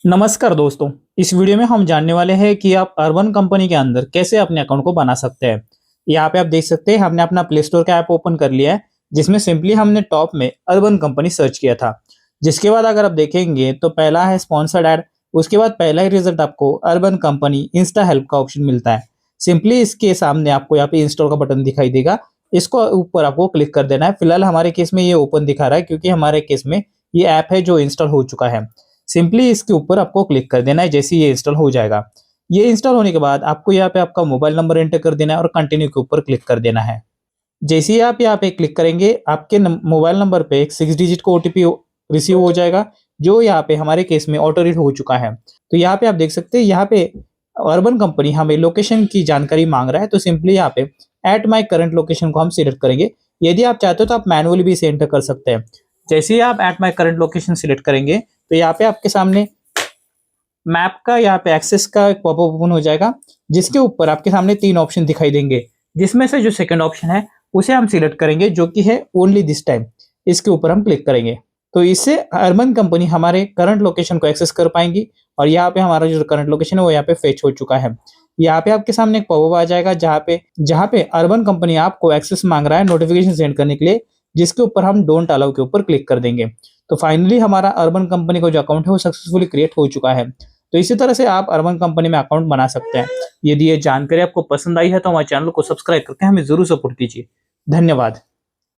नमस्कार दोस्तों। इस वीडियो में हम जानने वाले हैं कि आप अर्बन कंपनी के अंदर कैसे अपने अकाउंट को बना सकते हैं। यहाँ पे आप देख सकते हैं हमने अपना प्ले स्टोर का ऐप ओपन कर लिया है, जिसमें सिंपली हमने टॉप में अर्बन कंपनी सर्च किया था। जिसके बाद अगर आप देखेंगे तो पहला है स्पॉन्सर्ड ऐड। उसके बाद पहला ही रिजल्ट आपको अर्बन कंपनी इंस्टा हेल्प का ऑप्शन मिलता है। सिंपली इसके सामने आपको यहाँ पे इंस्टॉल का बटन दिखाई देगा, इसको ऊपर आपको क्लिक कर देना है। फिलहाल हमारे केस में ये ओपन दिखा रहा है क्योंकि हमारे केस में ये ऐप है जो इंस्टॉल हो चुका है। सिंपली इसके ऊपर आपको क्लिक कर देना है जैसे ही ये इंस्टॉल हो जाएगा। ये इंस्टॉल होने के बाद आपको यहाँ पे आपका मोबाइल नंबर एंटर कर देना है और कंटिन्यू के ऊपर क्लिक कर देना है। जैसे ही आप यहाँ पे क्लिक करेंगे आपके मोबाइल नंबर पे एक 6 डिजिट का ओटीपी रिसीव हो जाएगा, जो यहाँ पे हमारे केस में ऑटो रीड हो चुका है। तो यहाँ पे आप देख सकते हैं यहाँ पे अर्बन कंपनी हमें लोकेशन की जानकारी मांग रहा है, तो सिंपली यहाँ पे एट माई करंट लोकेशन को हम सिलेक्ट करेंगे। यदि आप चाहते हो तो आप मैनुअली भी इसे एंटर कर सकते हैं। जैसे ही आप at my current location select करेंगे तो यहाँ पे आपके सामने मैप का यहाँ पे एक्सेस का एक पॉपअप ओपन हो जाएगा, जिसके ऊपर आपके सामने 3 ऑप्शन दिखाई देंगे, जिसमें से जो सेकंड ऑप्शन है उसे हम सिलेक्ट करेंगे, जो कि है ओनली दिस टाइम। इसके ऊपर हम क्लिक करेंगे तो इससे अर्बन कंपनी हमारे करंट लोकेशन को एक्सेस कर पाएंगी और यहाँ पे हमारा जो करंट लोकेशन है वो यहाँ पे फेच हो चुका है। यहाँ पे आपके सामने एक पॉपअप आ जाएगा जहाँ पे अर्बन कंपनी आपको एक्सेस मांग रहा है नोटिफिकेशन सेंड करने के लिए, जिसके ऊपर हम डोंट अलाउ के ऊपर क्लिक कर देंगे। तो फाइनली हमारा अर्बन कंपनी का जो अकाउंट है वो सक्सेसफुली क्रिएट हो चुका है। तो इसी तरह से आप अर्बन कंपनी में अकाउंट बना सकते हैं। यदि ये जानकारी आपको पसंद आई है तो हमारे चैनल को सब्सक्राइब करके हमें जरूर सपोर्ट कीजिए। धन्यवाद।